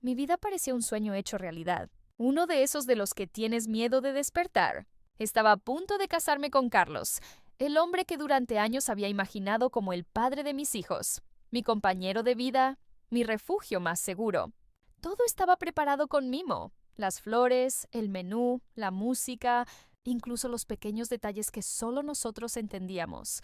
Mi vida parecía un sueño hecho realidad, uno de esos de los que tienes miedo de despertar. Estaba a punto de casarme con Carlos, el hombre que durante años había imaginado como el padre de mis hijos, mi compañero de vida, mi refugio más seguro. Todo estaba preparado con mimo, las flores, el menú, la música, incluso los pequeños detalles que solo nosotros entendíamos.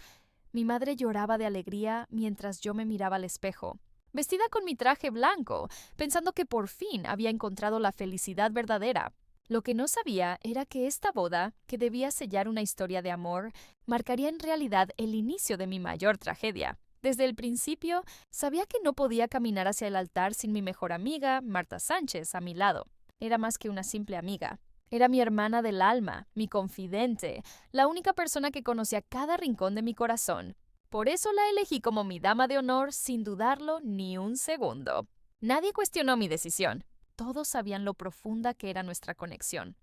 Mi madre lloraba de alegría mientras yo me miraba al espejo, vestida con mi traje blanco, pensando que por fin había encontrado la felicidad verdadera. Lo que no sabía era que esta boda, que debía sellar una historia de amor, marcaría en realidad el inicio de mi mayor tragedia. Desde el principio, sabía que no podía caminar hacia el altar sin mi mejor amiga, Marta Sánchez, a mi lado. Era más que una simple amiga. Era mi hermana del alma, mi confidente, la única persona que conocía cada rincón de mi corazón. Por eso la elegí como mi dama de honor sin dudarlo ni un segundo. Nadie cuestionó mi decisión. Todos sabían lo profunda que era nuestra conexión.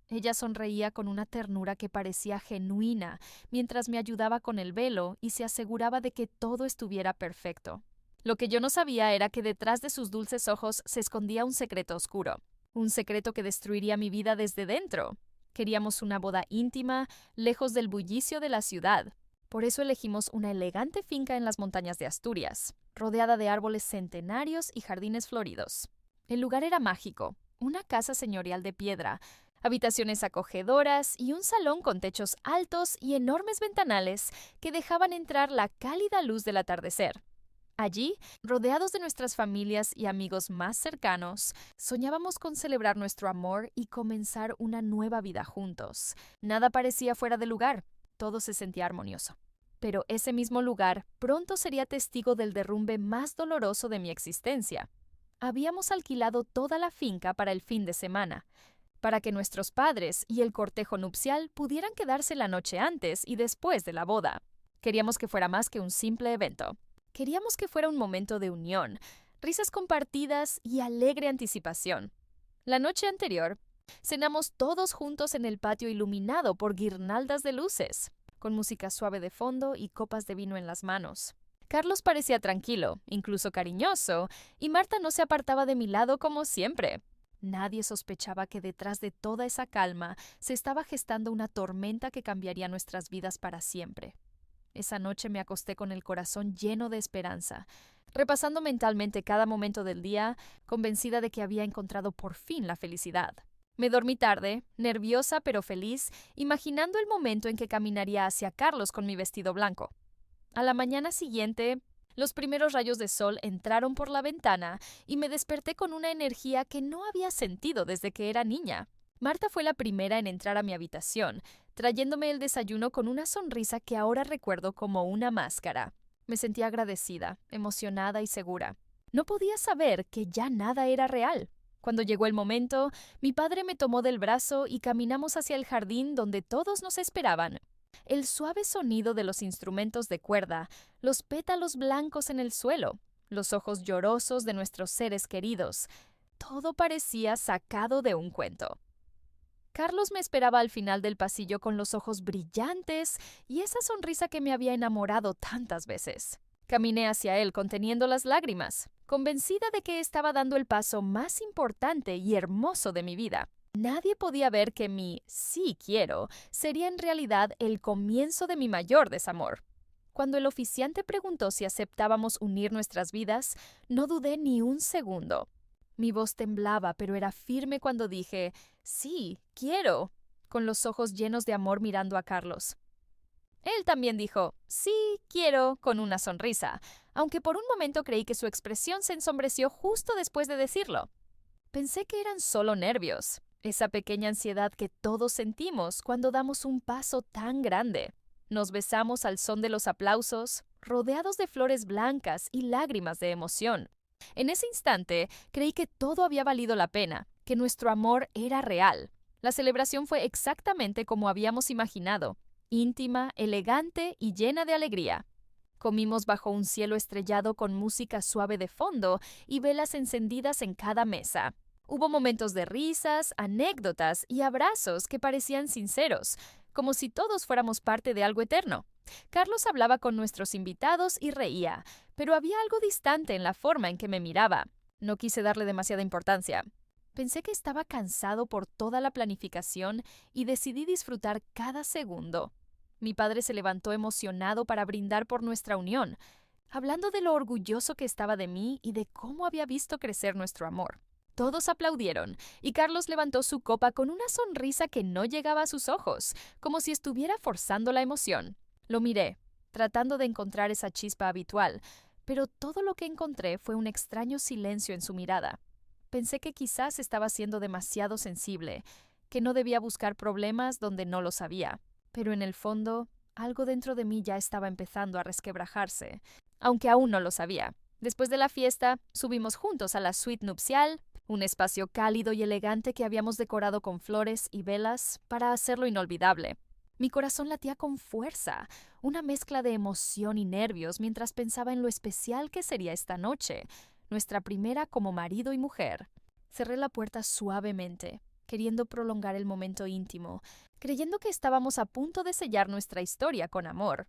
Ella sonreía con una ternura que parecía genuina mientras me ayudaba con el velo y se aseguraba de que todo estuviera perfecto. Lo que yo no sabía era que detrás de sus dulces ojos se escondía un secreto oscuro, un secreto que destruiría mi vida desde dentro. Queríamos una boda íntima, lejos del bullicio de la ciudad. Por eso elegimos una elegante finca en las montañas de Asturias, rodeada de árboles centenarios y jardines floridos. El lugar era mágico, una casa señorial de piedra, habitaciones acogedoras y un salón con techos altos y enormes ventanales que dejaban entrar la cálida luz del atardecer. Allí, rodeados de nuestras familias y amigos más cercanos, soñábamos con celebrar nuestro amor y comenzar una nueva vida juntos. Nada parecía fuera de lugar, todo se sentía armonioso. Pero ese mismo lugar pronto sería testigo del derrumbe más doloroso de mi existencia. Habíamos alquilado toda la finca para el fin de semana, para que nuestros padres y el cortejo nupcial pudieran quedarse la noche antes y después de la boda. Queríamos que fuera más que un simple evento. Queríamos que fuera un momento de unión, risas compartidas y alegre anticipación. La noche anterior, cenamos todos juntos en el patio iluminado por guirnaldas de luces, con música suave de fondo y copas de vino en las manos. Carlos parecía tranquilo, incluso cariñoso, y Marta no se apartaba de mi lado como siempre. Nadie sospechaba que detrás de toda esa calma se estaba gestando una tormenta que cambiaría nuestras vidas para siempre. Esa noche me acosté con el corazón lleno de esperanza, repasando mentalmente cada momento del día, convencida de que había encontrado por fin la felicidad. Me dormí tarde, nerviosa pero feliz, imaginando el momento en que caminaría hacia Carlos con mi vestido blanco. A la mañana siguiente, los primeros rayos de sol entraron por la ventana y me desperté con una energía que no había sentido desde que era niña. Marta fue la primera en entrar a mi habitación, trayéndome el desayuno con una sonrisa que ahora recuerdo como una máscara. Me sentía agradecida, emocionada y segura. No podía saber que ya nada era real. Cuando llegó el momento, mi padre me tomó del brazo y caminamos hacia el jardín donde todos nos esperaban. El suave sonido de los instrumentos de cuerda, los pétalos blancos en el suelo, los ojos llorosos de nuestros seres queridos, todo parecía sacado de un cuento. Carlos me esperaba al final del pasillo con los ojos brillantes y esa sonrisa que me había enamorado tantas veces. Caminé hacia él conteniendo las lágrimas, convencida de que estaba dando el paso más importante y hermoso de mi vida. Nadie podía ver que mi "sí quiero" sería en realidad el comienzo de mi mayor desamor. Cuando el oficiante preguntó si aceptábamos unir nuestras vidas, no dudé ni un segundo. Mi voz temblaba, pero era firme cuando dije "sí, quiero", con los ojos llenos de amor mirando a Carlos. Él también dijo "sí, quiero", con una sonrisa, aunque por un momento creí que su expresión se ensombreció justo después de decirlo. Pensé que eran solo nervios, esa pequeña ansiedad que todos sentimos cuando damos un paso tan grande. Nos besamos al son de los aplausos, rodeados de flores blancas y lágrimas de emoción. En ese instante creí que todo había valido la pena, que nuestro amor era real. La celebración fue exactamente como habíamos imaginado, íntima, elegante y llena de alegría. Comimos bajo un cielo estrellado con música suave de fondo y velas encendidas en cada mesa. Hubo momentos de risas, anécdotas y abrazos que parecían sinceros, como si todos fuéramos parte de algo eterno. Carlos hablaba con nuestros invitados y reía, pero había algo distante en la forma en que me miraba. No quise darle demasiada importancia. Pensé que estaba cansado por toda la planificación y decidí disfrutar cada segundo. Mi padre se levantó emocionado para brindar por nuestra unión, hablando de lo orgulloso que estaba de mí y de cómo había visto crecer nuestro amor. Todos aplaudieron, y Carlos levantó su copa con una sonrisa que no llegaba a sus ojos, como si estuviera forzando la emoción. Lo miré, tratando de encontrar esa chispa habitual, pero todo lo que encontré fue un extraño silencio en su mirada. Pensé que quizás estaba siendo demasiado sensible, que no debía buscar problemas donde no los había. Pero en el fondo, algo dentro de mí ya estaba empezando a resquebrajarse, aunque aún no lo sabía. Después de la fiesta, subimos juntos a la suite nupcial, un espacio cálido y elegante que habíamos decorado con flores y velas para hacerlo inolvidable. Mi corazón latía con fuerza, una mezcla de emoción y nervios mientras pensaba en lo especial que sería esta noche, nuestra primera como marido y mujer. Cerré la puerta suavemente, queriendo prolongar el momento íntimo, creyendo que estábamos a punto de sellar nuestra historia con amor.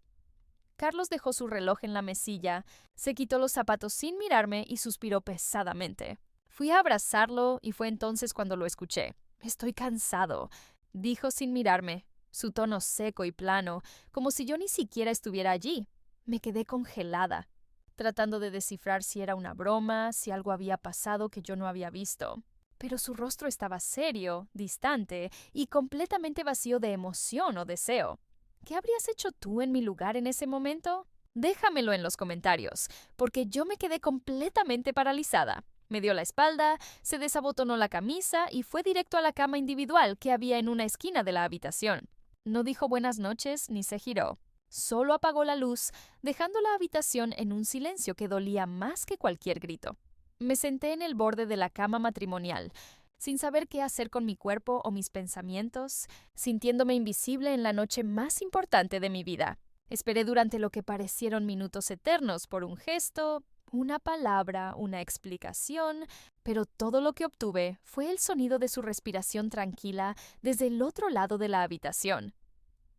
Carlos dejó su reloj en la mesilla, se quitó los zapatos sin mirarme y suspiró pesadamente. Fui a abrazarlo y fue entonces cuando lo escuché. «Estoy cansado», dijo sin mirarme, su tono seco y plano, como si yo ni siquiera estuviera allí. Me quedé congelada, tratando de descifrar si era una broma, si algo había pasado que yo no había visto. Pero su rostro estaba serio, distante y completamente vacío de emoción o deseo. ¿Qué habrías hecho tú en mi lugar en ese momento? Déjamelo en los comentarios, porque yo me quedé completamente paralizada. Me dio la espalda, se desabotonó la camisa y fue directo a la cama individual que había en una esquina de la habitación. No dijo buenas noches ni se giró. Solo apagó la luz, dejando la habitación en un silencio que dolía más que cualquier grito. Me senté en el borde de la cama matrimonial, sin saber qué hacer con mi cuerpo o mis pensamientos, sintiéndome invisible en la noche más importante de mi vida. Esperé durante lo que parecieron minutos eternos por un gesto, una palabra, una explicación, pero todo lo que obtuve fue el sonido de su respiración tranquila desde el otro lado de la habitación.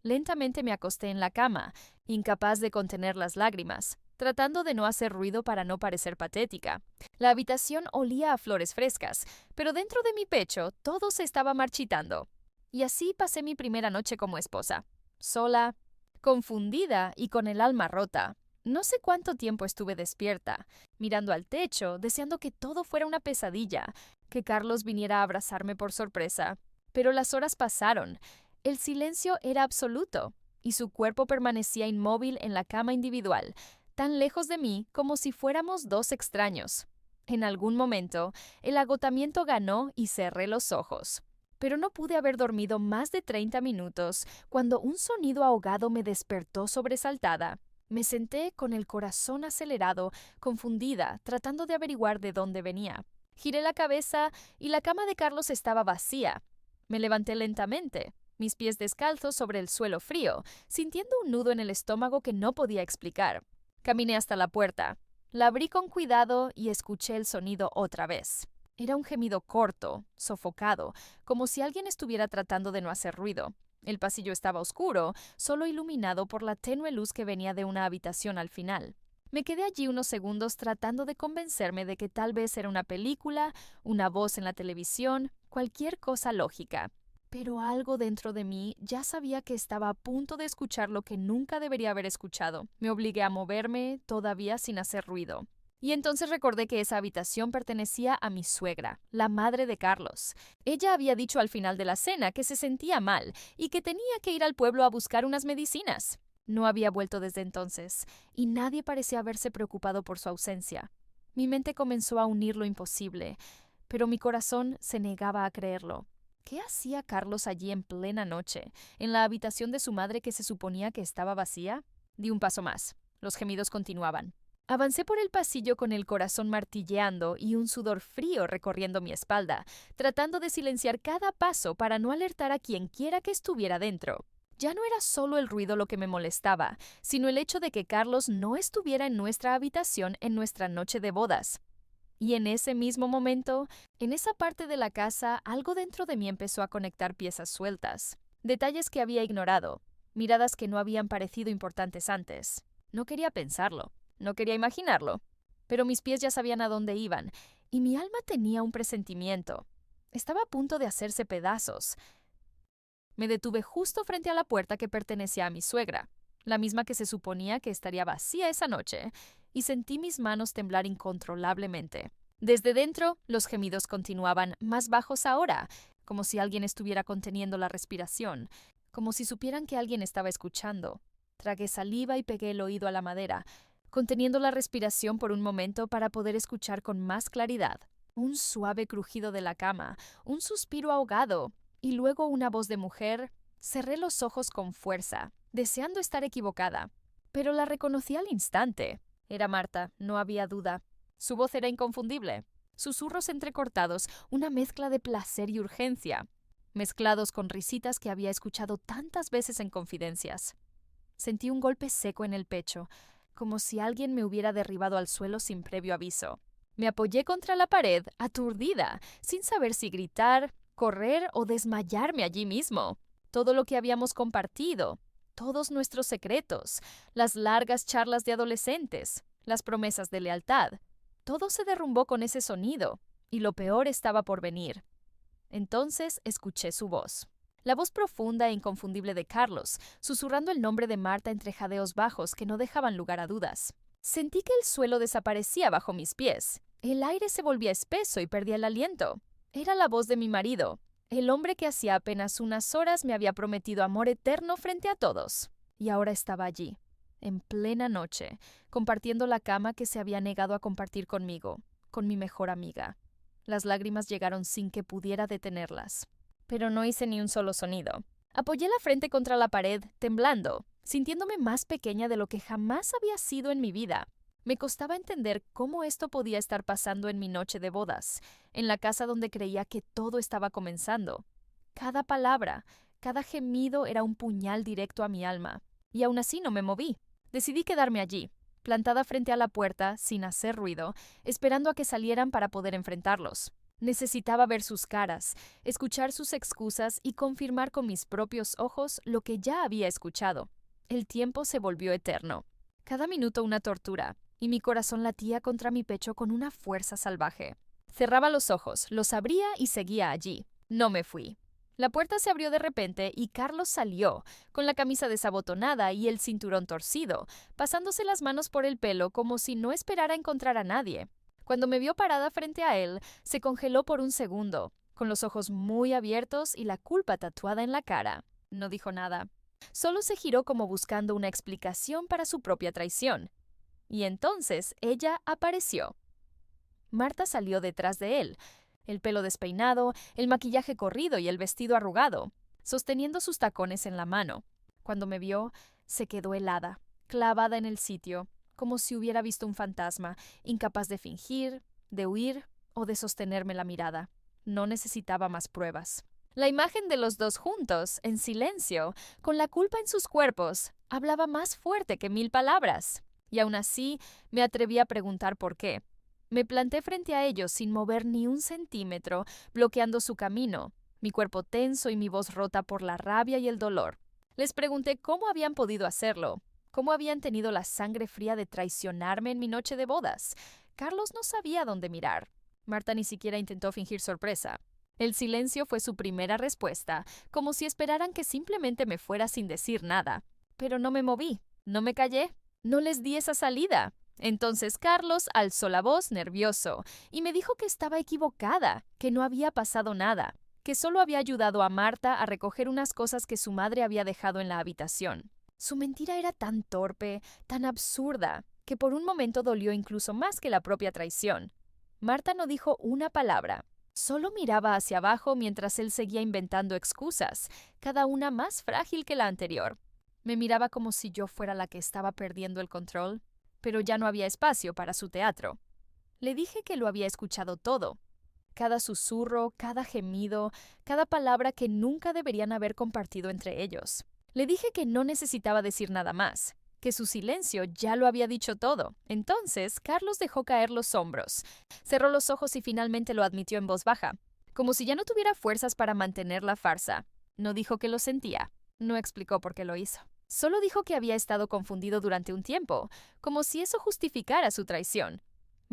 Lentamente me acosté en la cama, incapaz de contener las lágrimas, tratando de no hacer ruido para no parecer patética. La habitación olía a flores frescas, pero dentro de mi pecho todo se estaba marchitando. Y así pasé mi primera noche como esposa, sola, confundida y con el alma rota. No sé cuánto tiempo estuve despierta, mirando al techo, deseando que todo fuera una pesadilla, que Carlos viniera a abrazarme por sorpresa. Pero las horas pasaron. El silencio era absoluto, y su cuerpo permanecía inmóvil en la cama individual, tan lejos de mí como si fuéramos dos extraños. En algún momento, el agotamiento ganó y cerré los ojos. Pero no pude haber dormido más de 30 minutos cuando un sonido ahogado me despertó sobresaltada. Me senté con el corazón acelerado, confundida, tratando de averiguar de dónde venía. Giré la cabeza y la cama de Carlos estaba vacía. Me levanté lentamente, mis pies descalzos sobre el suelo frío, sintiendo un nudo en el estómago que no podía explicar. Caminé hasta la puerta. La abrí con cuidado y escuché el sonido otra vez. Era un gemido corto, sofocado, como si alguien estuviera tratando de no hacer ruido. El pasillo estaba oscuro, solo iluminado por la tenue luz que venía de una habitación al final. Me quedé allí unos segundos tratando de convencerme de que tal vez era una película, una voz en la televisión, cualquier cosa lógica. Pero algo dentro de mí ya sabía que estaba a punto de escuchar lo que nunca debería haber escuchado. Me obligué a moverme, todavía sin hacer ruido. Y entonces recordé que esa habitación pertenecía a mi suegra, la madre de Carlos. Ella había dicho al final de la cena que se sentía mal y que tenía que ir al pueblo a buscar unas medicinas. No había vuelto desde entonces, y nadie parecía haberse preocupado por su ausencia. Mi mente comenzó a unir lo imposible, pero mi corazón se negaba a creerlo. ¿Qué hacía Carlos allí en plena noche, en la habitación de su madre que se suponía que estaba vacía? Di un paso más. Los gemidos continuaban. Avancé por el pasillo con el corazón martilleando y un sudor frío recorriendo mi espalda, tratando de silenciar cada paso para no alertar a quien quiera que estuviera dentro. Ya no era solo el ruido lo que me molestaba, sino el hecho de que Carlos no estuviera en nuestra habitación en nuestra noche de bodas. Y en ese mismo momento, en esa parte de la casa, algo dentro de mí empezó a conectar piezas sueltas, detalles que había ignorado, miradas que no habían parecido importantes antes. No quería pensarlo. No quería imaginarlo, pero mis pies ya sabían a dónde iban, y mi alma tenía un presentimiento. Estaba a punto de hacerse pedazos. Me detuve justo frente a la puerta que pertenecía a mi suegra, la misma que se suponía que estaría vacía esa noche, y sentí mis manos temblar incontrolablemente. Desde dentro, los gemidos continuaban, más bajos ahora, como si alguien estuviera conteniendo la respiración, como si supieran que alguien estaba escuchando. Tragué saliva y pegué el oído a la madera, conteniendo la respiración por un momento para poder escuchar con más claridad. Un suave crujido de la cama, un suspiro ahogado, y luego una voz de mujer. Cerré los ojos con fuerza, deseando estar equivocada, pero la reconocí al instante. Era Marta, no había duda. Su voz era inconfundible. Susurros entrecortados, una mezcla de placer y urgencia, mezclados con risitas que había escuchado tantas veces en confidencias. Sentí un golpe seco en el pecho, como si alguien me hubiera derribado al suelo sin previo aviso. Me apoyé contra la pared, aturdida, sin saber si gritar, correr o desmayarme allí mismo. Todo lo que habíamos compartido, todos nuestros secretos, las largas charlas de adolescentes, las promesas de lealtad, todo se derrumbó con ese sonido, y lo peor estaba por venir. Entonces escuché su voz. La voz profunda e inconfundible de Carlos, susurrando el nombre de Marta entre jadeos bajos que no dejaban lugar a dudas. Sentí que el suelo desaparecía bajo mis pies. El aire se volvía espeso y perdía el aliento. Era la voz de mi marido, el hombre que hacía apenas unas horas me había prometido amor eterno frente a todos. Y ahora estaba allí, en plena noche, compartiendo la cama que se había negado a compartir conmigo, con mi mejor amiga. Las lágrimas llegaron sin que pudiera detenerlas. Pero no hice ni un solo sonido. Apoyé la frente contra la pared, temblando, sintiéndome más pequeña de lo que jamás había sido en mi vida. Me costaba entender cómo esto podía estar pasando en mi noche de bodas, en la casa donde creía que todo estaba comenzando. Cada palabra, cada gemido era un puñal directo a mi alma. Y aún así no me moví. Decidí quedarme allí, plantada frente a la puerta, sin hacer ruido, esperando a que salieran para poder enfrentarlos. Necesitaba ver sus caras, escuchar sus excusas y confirmar con mis propios ojos lo que ya había escuchado. El tiempo se volvió eterno. Cada minuto una tortura, y mi corazón latía contra mi pecho con una fuerza salvaje. Cerraba los ojos, los abría y seguía allí. No me fui. La puerta se abrió de repente y Carlos salió, con la camisa desabotonada y el cinturón torcido, pasándose las manos por el pelo como si no esperara encontrar a nadie. Cuando me vio parada frente a él, se congeló por un segundo, con los ojos muy abiertos y la culpa tatuada en la cara. No dijo nada. Solo se giró como buscando una explicación para su propia traición. Y entonces ella apareció. Marta salió detrás de él, el pelo despeinado, el maquillaje corrido y el vestido arrugado, sosteniendo sus tacones en la mano. Cuando me vio, se quedó helada, clavada en el sitio, como si hubiera visto un fantasma, incapaz de fingir, de huir o de sostenerme la mirada. No necesitaba más pruebas. La imagen de los dos juntos, en silencio, con la culpa en sus cuerpos, hablaba más fuerte que 1000 palabras. Y aún así, me atreví a preguntar por qué. Me planté frente a ellos sin mover ni un centímetro, bloqueando su camino, mi cuerpo tenso y mi voz rota por la rabia y el dolor. Les pregunté cómo habían podido hacerlo, cómo habían tenido la sangre fría de traicionarme en mi noche de bodas. Carlos no sabía dónde mirar. Marta ni siquiera intentó fingir sorpresa. El silencio fue su primera respuesta, como si esperaran que simplemente me fuera sin decir nada. Pero no me moví, no me callé. No les di esa salida. Entonces Carlos alzó la voz nervioso y me dijo que estaba equivocada, que no había pasado nada, que solo había ayudado a Marta a recoger unas cosas que su madre había dejado en la habitación. Su mentira era tan torpe, tan absurda, que por un momento dolió incluso más que la propia traición. Marta no dijo una palabra, solo miraba hacia abajo mientras él seguía inventando excusas, cada una más frágil que la anterior. Me miraba como si yo fuera la que estaba perdiendo el control, pero ya no había espacio para su teatro. Le dije que lo había escuchado todo. Cada susurro, cada gemido, cada palabra que nunca deberían haber compartido entre ellos. Le dije que no necesitaba decir nada más, que su silencio ya lo había dicho todo. Entonces, Carlos dejó caer los hombros, cerró los ojos y finalmente lo admitió en voz baja, como si ya no tuviera fuerzas para mantener la farsa. No dijo que lo sentía, no explicó por qué lo hizo. Solo dijo que había estado confundido durante un tiempo, como si eso justificara su traición.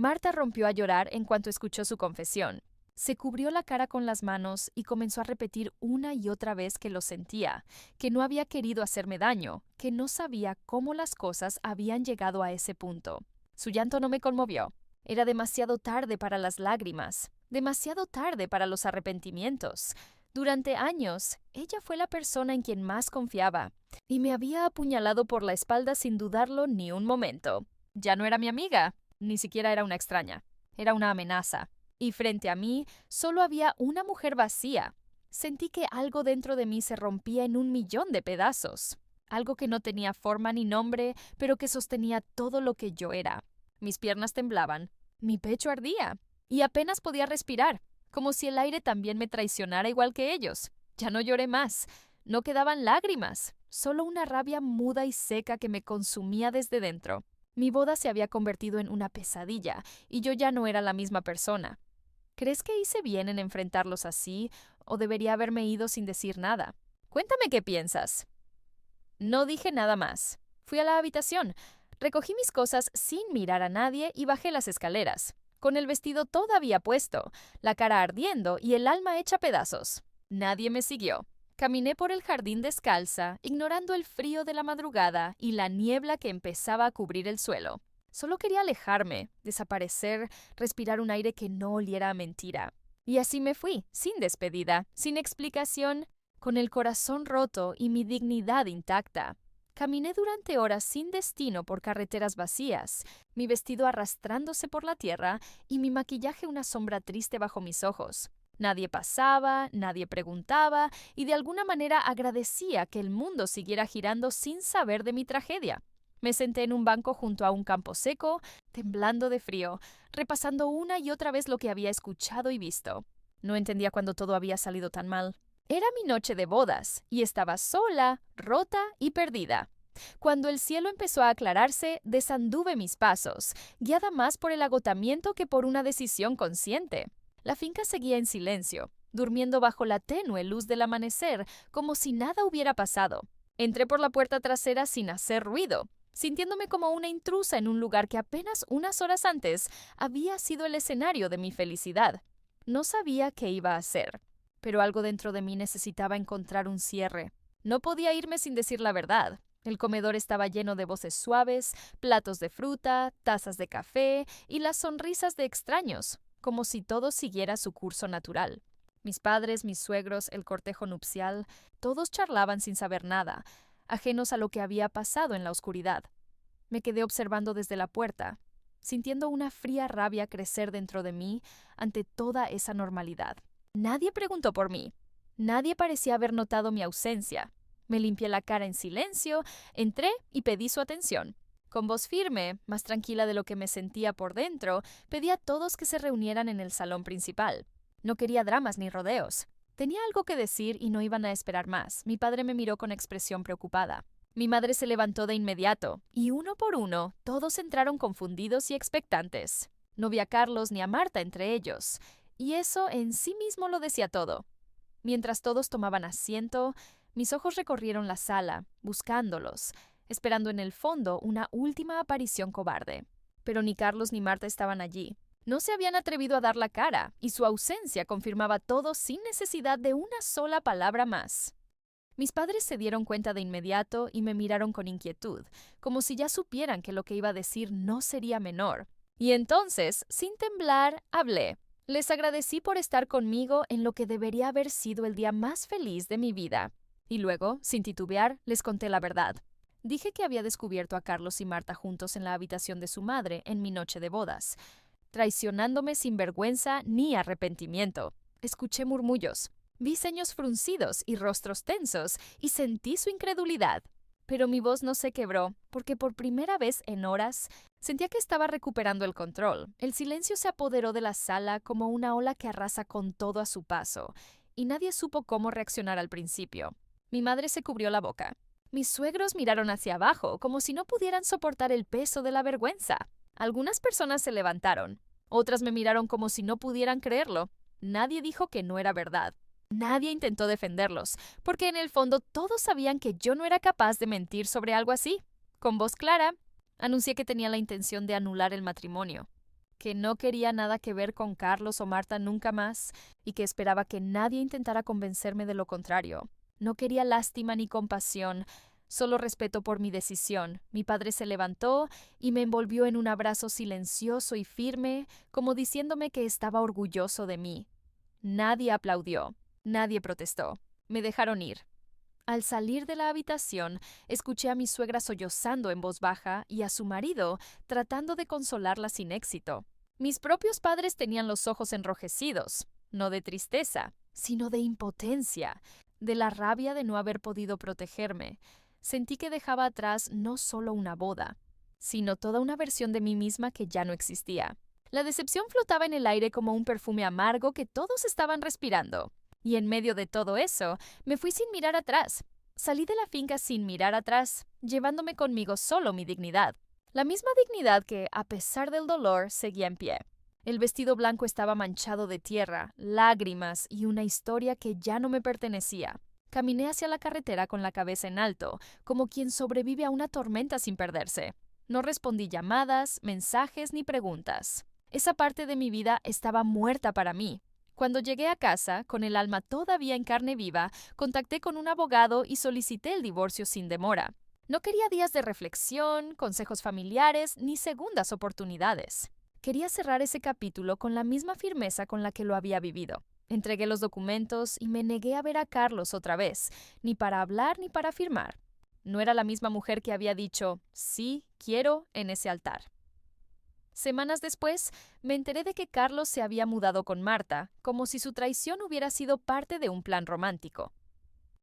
Marta rompió a llorar en cuanto escuchó su confesión. Se cubrió la cara con las manos y comenzó a repetir una y otra vez que lo sentía, que no había querido hacerme daño, que no sabía cómo las cosas habían llegado a ese punto. Su llanto no me conmovió. Era demasiado tarde para las lágrimas, demasiado tarde para los arrepentimientos. Durante años, ella fue la persona en quien más confiaba, y me había apuñalado por la espalda sin dudarlo ni un momento. Ya no era mi amiga, ni siquiera era una extraña. Era una amenaza. Y frente a mí solo había una mujer vacía. Sentí que algo dentro de mí se rompía en 1.000.000 de pedazos. Algo que no tenía forma ni nombre, pero que sostenía todo lo que yo era. Mis piernas temblaban, mi pecho ardía, y apenas podía respirar, como si el aire también me traicionara igual que ellos. Ya no lloré más. No quedaban lágrimas, solo una rabia muda y seca que me consumía desde dentro. Mi boda se había convertido en una pesadilla, y yo ya no era la misma persona. ¿Crees que hice bien en enfrentarlos así, o debería haberme ido sin decir nada? Cuéntame qué piensas. No dije nada más. Fui a la habitación, recogí mis cosas sin mirar a nadie y bajé las escaleras, con el vestido todavía puesto, la cara ardiendo y el alma hecha pedazos. Nadie me siguió. Caminé por el jardín descalza, ignorando el frío de la madrugada y la niebla que empezaba a cubrir el suelo. Solo quería alejarme, desaparecer, respirar un aire que no oliera a mentira. Y así me fui, sin despedida, sin explicación, con el corazón roto y mi dignidad intacta. Caminé durante horas sin destino por carreteras vacías, mi vestido arrastrándose por la tierra y mi maquillaje una sombra triste bajo mis ojos. Nadie pasaba, nadie preguntaba y de alguna manera agradecía que el mundo siguiera girando sin saber de mi tragedia. Me senté en un banco junto a un campo seco, temblando de frío, repasando una y otra vez lo que había escuchado y visto. No entendía cuándo todo había salido tan mal. Era mi noche de bodas, y estaba sola, rota y perdida. Cuando el cielo empezó a aclararse, desanduve mis pasos, guiada más por el agotamiento que por una decisión consciente. La finca seguía en silencio, durmiendo bajo la tenue luz del amanecer, como si nada hubiera pasado. Entré por la puerta trasera sin hacer ruido, sintiéndome como una intrusa en un lugar que apenas unas horas antes había sido el escenario de mi felicidad. No sabía qué iba a hacer, pero algo dentro de mí necesitaba encontrar un cierre. No podía irme sin decir la verdad. El comedor estaba lleno de voces suaves, platos de fruta, tazas de café y las sonrisas de extraños, como si todo siguiera su curso natural. Mis padres, mis suegros, el cortejo nupcial, todos charlaban sin saber nada, ajenos a lo que había pasado en la oscuridad. Me quedé observando desde la puerta, sintiendo una fría rabia crecer dentro de mí ante toda esa normalidad. Nadie preguntó por mí. Nadie parecía haber notado mi ausencia. Me limpié la cara en silencio, entré y pedí su atención. Con voz firme, más tranquila de lo que me sentía por dentro, pedí a todos que se reunieran en el salón principal. No quería dramas ni rodeos. Tenía algo que decir y no iban a esperar más. Mi padre me miró con expresión preocupada. Mi madre se levantó de inmediato, y uno por uno, todos entraron confundidos y expectantes. No vi a Carlos ni a Marta entre ellos, y eso en sí mismo lo decía todo. Mientras todos tomaban asiento, mis ojos recorrieron la sala, buscándolos, esperando en el fondo una última aparición cobarde. Pero ni Carlos ni Marta estaban allí. No se habían atrevido a dar la cara, y su ausencia confirmaba todo sin necesidad de una sola palabra más. Mis padres se dieron cuenta de inmediato y me miraron con inquietud, como si ya supieran que lo que iba a decir no sería menor. Y entonces, sin temblar, hablé. Les agradecí por estar conmigo en lo que debería haber sido el día más feliz de mi vida. Y luego, sin titubear, les conté la verdad. Dije que había descubierto a Carlos y Marta juntos en la habitación de su madre en mi noche de bodas, traicionándome sin vergüenza ni arrepentimiento. Escuché murmullos, vi ceños fruncidos y rostros tensos y sentí su incredulidad. Pero mi voz no se quebró, porque por primera vez en horas sentía que estaba recuperando el control. El silencio se apoderó de la sala como una ola que arrasa con todo a su paso, y nadie supo cómo reaccionar al principio. Mi madre se cubrió la boca. Mis suegros miraron hacia abajo, como si no pudieran soportar el peso de la vergüenza. Algunas personas se levantaron. Otras me miraron como si no pudieran creerlo. Nadie dijo que no era verdad. Nadie intentó defenderlos, porque en el fondo todos sabían que yo no era capaz de mentir sobre algo así. Con voz clara, anuncié que tenía la intención de anular el matrimonio. que no quería nada que ver con Carlos o Marta nunca más y que esperaba que nadie intentara convencerme de lo contrario. No quería lástima ni compasión, solo respeto por mi decisión. Mi padre se levantó y me envolvió en un abrazo silencioso y firme, como diciéndome que estaba orgulloso de mí. Nadie aplaudió, nadie protestó. Me dejaron ir. Al salir de la habitación, escuché a mi suegra sollozando en voz baja y a su marido tratando de consolarla sin éxito. Mis propios padres tenían los ojos enrojecidos, no de tristeza, sino de impotencia, de la rabia de no haber podido protegerme. Sentí que dejaba atrás no solo una boda, sino toda una versión de mí misma que ya no existía. La decepción flotaba en el aire como un perfume amargo que todos estaban respirando. Y en medio de todo eso, me fui sin mirar atrás. Salí de la finca sin mirar atrás, llevándome conmigo solo mi dignidad. La misma dignidad que, a pesar del dolor, seguía en pie. El vestido blanco estaba manchado de tierra, lágrimas y una historia que ya no me pertenecía. Caminé hacia la carretera con la cabeza en alto, como quien sobrevive a una tormenta sin perderse. No respondí llamadas, mensajes ni preguntas. Esa parte de mi vida estaba muerta para mí. Cuando llegué a casa, con el alma todavía en carne viva, contacté con un abogado y solicité el divorcio sin demora. No quería días de reflexión, consejos familiares, ni segundas oportunidades. Quería cerrar ese capítulo con la misma firmeza con la que lo había vivido. Entregué los documentos y me negué a ver a Carlos otra vez, ni para hablar ni para firmar. No era la misma mujer que había dicho «sí, quiero» en ese altar. Semanas después, me enteré de que Carlos se había mudado con Marta, como si su traición hubiera sido parte de un plan romántico.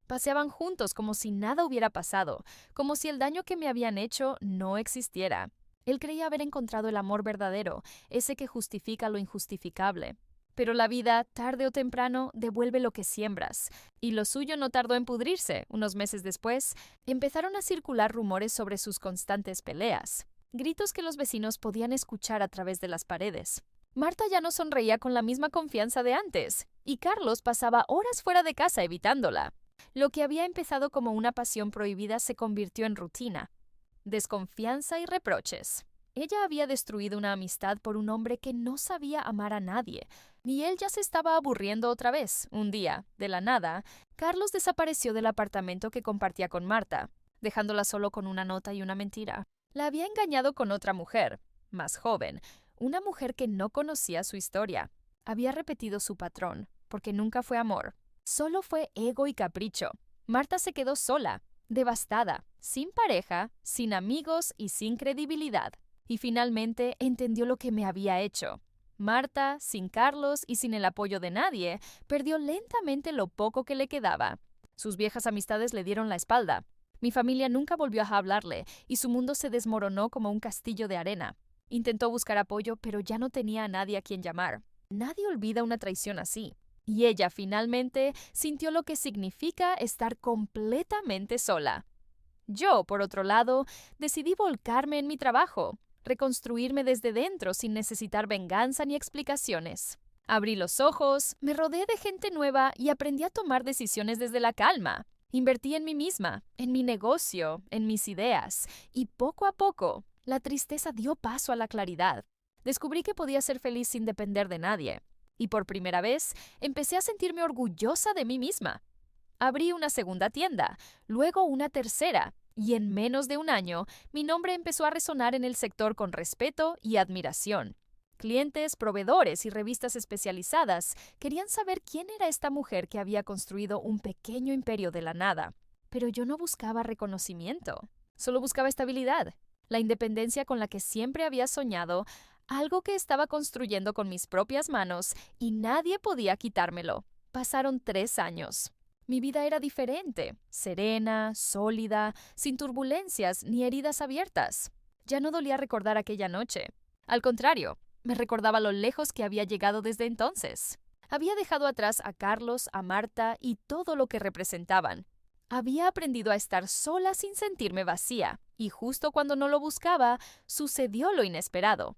Paseaban juntos como si nada hubiera pasado, como si el daño que me habían hecho no existiera. Él creía haber encontrado el amor verdadero, ese que justifica lo injustificable. Pero la vida, tarde o temprano, devuelve lo que siembras, y lo suyo no tardó en pudrirse. Unos meses después, empezaron a circular rumores sobre sus constantes peleas. Gritos que los vecinos podían escuchar a través de las paredes. Marta ya no sonreía con la misma confianza de antes, y Carlos pasaba horas fuera de casa evitándola. Lo que había empezado como una pasión prohibida se convirtió en rutina. Desconfianza y reproches. Ella había destruido una amistad por un hombre que no sabía amar a nadie, y él ya se estaba aburriendo otra vez. Un día, de la nada, Carlos desapareció del apartamento que compartía con Marta, dejándola solo con una nota y una mentira. La había engañado con otra mujer, más joven, una mujer que no conocía su historia. Había repetido su patrón, porque nunca fue amor. Solo fue ego y capricho. Marta se quedó sola, devastada, sin pareja, sin amigos y sin credibilidad. Y finalmente entendió lo que me había hecho. Marta, sin Carlos y sin el apoyo de nadie, perdió lentamente lo poco que le quedaba. Sus viejas amistades le dieron la espalda. Mi familia nunca volvió a hablarle y su mundo se desmoronó como un castillo de arena. Intentó buscar apoyo, pero ya no tenía a nadie a quien llamar. Nadie olvida una traición así. Y ella finalmente sintió lo que significa estar completamente sola. Yo, por otro lado, decidí volcarme en mi trabajo, reconstruirme desde dentro sin necesitar venganza ni explicaciones. Abrí los ojos, me rodeé de gente nueva y aprendí a tomar decisiones desde la calma. Invertí en mí misma, en mi negocio, en mis ideas, y poco a poco, la tristeza dio paso a la claridad. Descubrí que podía ser feliz sin depender de nadie, y por primera vez empecé a sentirme orgullosa de mí misma. Abrí una segunda tienda, luego una tercera, y en menos de un año, mi nombre empezó a resonar en el sector con respeto y admiración. Clientes, proveedores y revistas especializadas querían saber quién era esta mujer que había construido un pequeño imperio de la nada. Pero yo no buscaba reconocimiento, solo buscaba estabilidad, la independencia con la que siempre había soñado, algo que estaba construyendo con mis propias manos y nadie podía quitármelo. Pasaron 3 años. Mi vida era diferente, serena, sólida, sin turbulencias ni heridas abiertas. Ya no dolía recordar aquella noche. Al contrario, me recordaba lo lejos que había llegado desde entonces. Había dejado atrás a Carlos, a Marta y todo lo que representaban. Había aprendido a estar sola sin sentirme vacía, y justo cuando no lo buscaba, sucedió lo inesperado.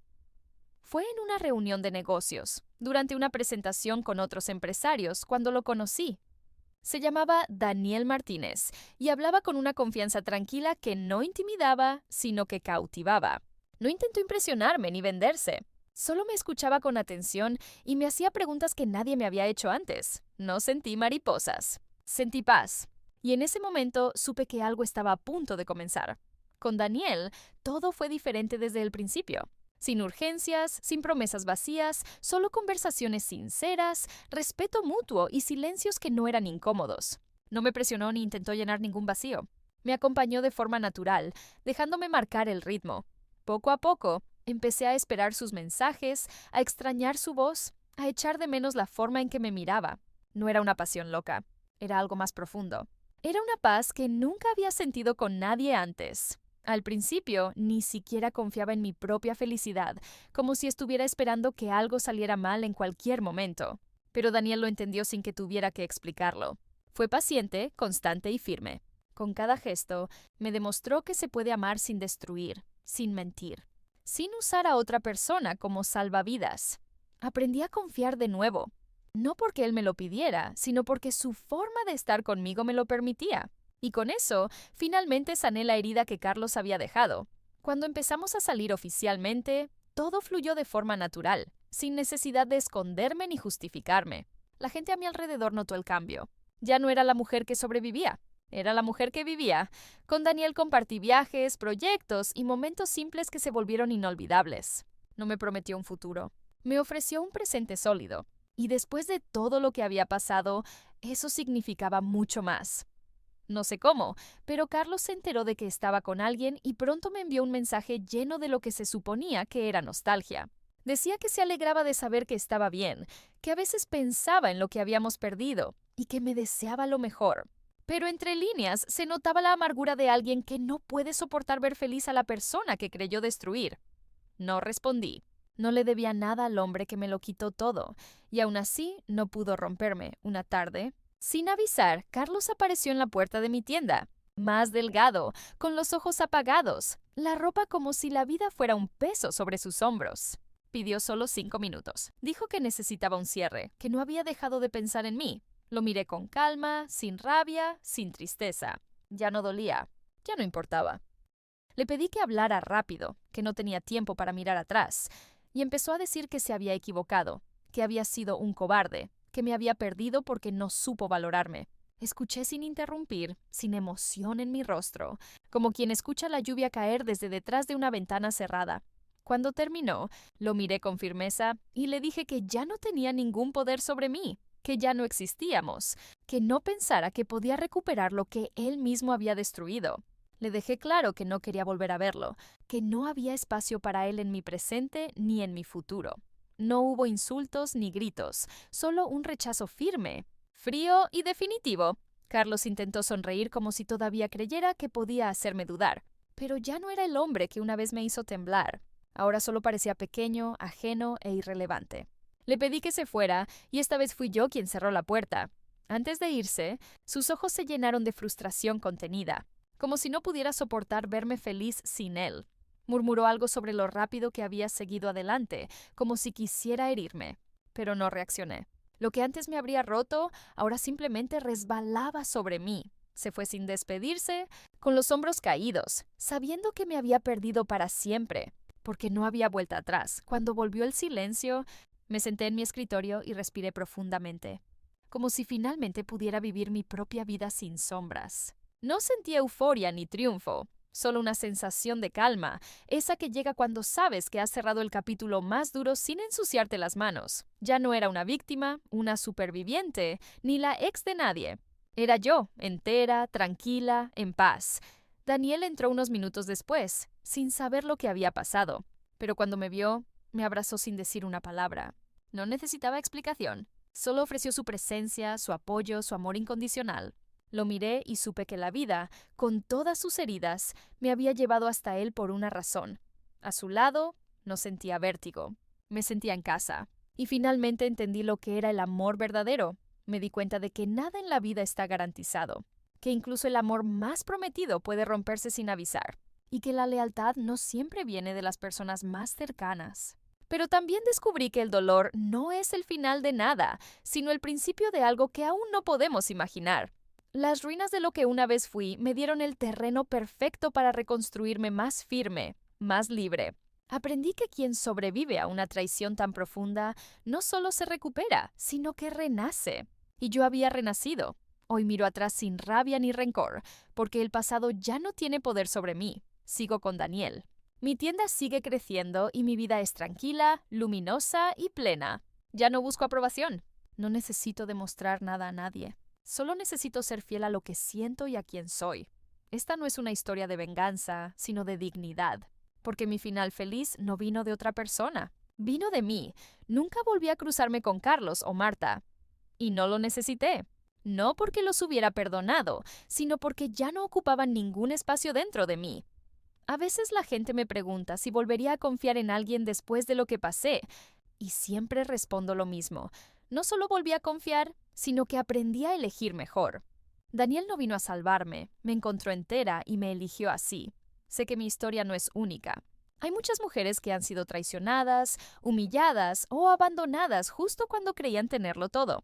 Fue en una reunión de negocios, durante una presentación con otros empresarios, cuando lo conocí. Se llamaba Daniel Martínez y hablaba con una confianza tranquila que no intimidaba, sino que cautivaba. No intentó impresionarme ni venderse. Solo me escuchaba con atención y me hacía preguntas que nadie me había hecho antes. No sentí mariposas. Sentí paz. Y en ese momento supe que algo estaba a punto de comenzar. Con Daniel, todo fue diferente desde el principio. Sin urgencias, sin promesas vacías, solo conversaciones sinceras, respeto mutuo y silencios que no eran incómodos. No me presionó ni intentó llenar ningún vacío. Me acompañó de forma natural, dejándome marcar el ritmo. Poco a poco, empecé a esperar sus mensajes, a extrañar su voz, a echar de menos la forma en que me miraba. No era una pasión loca, era algo más profundo. Era una paz que nunca había sentido con nadie antes. Al principio, ni siquiera confiaba en mi propia felicidad, como si estuviera esperando que algo saliera mal en cualquier momento. Pero Daniel lo entendió sin que tuviera que explicarlo. Fue paciente, constante y firme. Con cada gesto, me demostró que se puede amar sin destruir, sin mentir, sin usar a otra persona como salvavidas. Aprendí a confiar de nuevo, no porque él me lo pidiera, sino porque su forma de estar conmigo me lo permitía. Y con eso, finalmente sané la herida que Carlos había dejado. Cuando empezamos a salir oficialmente, todo fluyó de forma natural, sin necesidad de esconderme ni justificarme. La gente a mi alrededor notó el cambio. Ya no era la mujer que sobrevivía, era la mujer que vivía. Con Daniel compartí viajes, proyectos y momentos simples que se volvieron inolvidables. No me prometió un futuro, me ofreció un presente sólido. Y después de todo lo que había pasado, eso significaba mucho más. No sé cómo, pero Carlos se enteró de que estaba con alguien y pronto me envió un mensaje lleno de lo que se suponía que era nostalgia. Decía que se alegraba de saber que estaba bien, que a veces pensaba en lo que habíamos perdido y que me deseaba lo mejor. Pero entre líneas se notaba la amargura de alguien que no puede soportar ver feliz a la persona que creyó destruir. No respondí. No le debía nada al hombre que me lo quitó todo, y aún así no pudo romperme. Una tarde, sin avisar, Carlos apareció en la puerta de mi tienda, más delgado, con los ojos apagados, la ropa como si la vida fuera un peso sobre sus hombros. Pidió solo 5 minutos. Dijo que necesitaba un cierre, que no había dejado de pensar en mí. Lo miré con calma, sin rabia, sin tristeza. Ya no dolía, ya no importaba. Le pedí que hablara rápido, que no tenía tiempo para mirar atrás, y empezó a decir que se había equivocado, que había sido un cobarde, que me había perdido porque no supo valorarme. Escuché sin interrumpir, sin emoción en mi rostro, como quien escucha la lluvia caer desde detrás de una ventana cerrada. Cuando terminó, lo miré con firmeza y le dije que ya no tenía ningún poder sobre mí, que ya no existíamos, que no pensara que podía recuperar lo que él mismo había destruido. Le dejé claro que no quería volver a verlo, que no había espacio para él en mi presente ni en mi futuro. No hubo insultos ni gritos, solo un rechazo firme, frío y definitivo. Carlos intentó sonreír como si todavía creyera que podía hacerme dudar, pero ya no era el hombre que una vez me hizo temblar. Ahora solo parecía pequeño, ajeno e irrelevante. Le pedí que se fuera y esta vez fui yo quien cerró la puerta. Antes de irse, sus ojos se llenaron de frustración contenida, como si no pudiera soportar verme feliz sin él. Murmuró algo sobre lo rápido que había seguido adelante, como si quisiera herirme, pero no reaccioné. Lo que antes me habría roto, ahora simplemente resbalaba sobre mí. Se fue sin despedirse, con los hombros caídos, sabiendo que me había perdido para siempre, porque no había vuelta atrás. Cuando volvió el silencio, me senté en mi escritorio y respiré profundamente, como si finalmente pudiera vivir mi propia vida sin sombras. No sentí euforia ni triunfo, solo una sensación de calma, esa que llega cuando sabes que has cerrado el capítulo más duro sin ensuciarte las manos. Ya no era una víctima, una superviviente, ni la ex de nadie. Era yo, entera, tranquila, en paz. Daniel entró unos minutos después, sin saber lo que había pasado, pero cuando me vio, me abrazó sin decir una palabra. No necesitaba explicación, solo ofreció su presencia, su apoyo, su amor incondicional. Lo miré y supe que la vida, con todas sus heridas, me había llevado hasta él por una razón. A su lado, no sentía vértigo. Me sentía en casa. Y finalmente entendí lo que era el amor verdadero. Me di cuenta de que nada en la vida está garantizado, que incluso el amor más prometido puede romperse sin avisar, y que la lealtad no siempre viene de las personas más cercanas. Pero también descubrí que el dolor no es el final de nada, sino el principio de algo que aún no podemos imaginar. Las ruinas de lo que una vez fui me dieron el terreno perfecto para reconstruirme más firme, más libre. Aprendí que quien sobrevive a una traición tan profunda no solo se recupera, sino que renace. Y yo había renacido. Hoy miro atrás sin rabia ni rencor, porque el pasado ya no tiene poder sobre mí. Sigo con Daniel. Mi tienda sigue creciendo y mi vida es tranquila, luminosa y plena. Ya no busco aprobación. No necesito demostrar nada a nadie. Solo necesito ser fiel a lo que siento y a quien soy. Esta no es una historia de venganza, sino de dignidad. Porque mi final feliz no vino de otra persona. Vino de mí. Nunca volví a cruzarme con Carlos o Marta. Y no lo necesité. No porque los hubiera perdonado, sino porque ya no ocupaban ningún espacio dentro de mí. A veces la gente me pregunta si volvería a confiar en alguien después de lo que pasé, y siempre respondo lo mismo. No solo volví a confiar, sino que aprendí a elegir mejor. Daniel no vino a salvarme, me encontró entera y me eligió así. Sé que mi historia no es única. Hay muchas mujeres que han sido traicionadas, humilladas o abandonadas justo cuando creían tenerlo todo.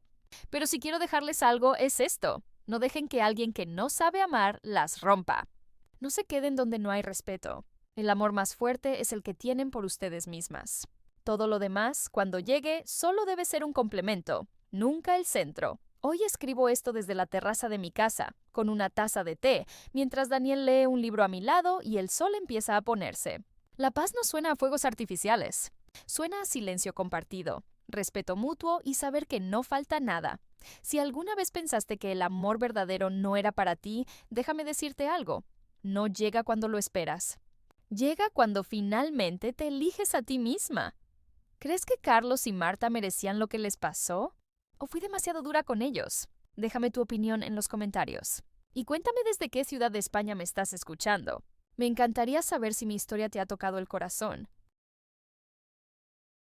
Pero si quiero dejarles algo, es esto. No dejen que alguien que no sabe amar las rompa. No se queden donde no hay respeto. El amor más fuerte es el que tienen por ustedes mismas. Todo lo demás, cuando llegue, solo debe ser un complemento, nunca el centro. Hoy escribo esto desde la terraza de mi casa, con una taza de té, mientras Daniel lee un libro a mi lado y el sol empieza a ponerse. La paz no suena a fuegos artificiales. Suena a silencio compartido, respeto mutuo y saber que no falta nada. Si alguna vez pensaste que el amor verdadero no era para ti, déjame decirte algo. No llega cuando lo esperas. Llega cuando finalmente te eliges a ti misma. ¿Crees que Carlos y Marta merecían lo que les pasó? ¿O fui demasiado dura con ellos? Déjame tu opinión en los comentarios. Y cuéntame desde qué ciudad de España me estás escuchando. Me encantaría saber si mi historia te ha tocado el corazón.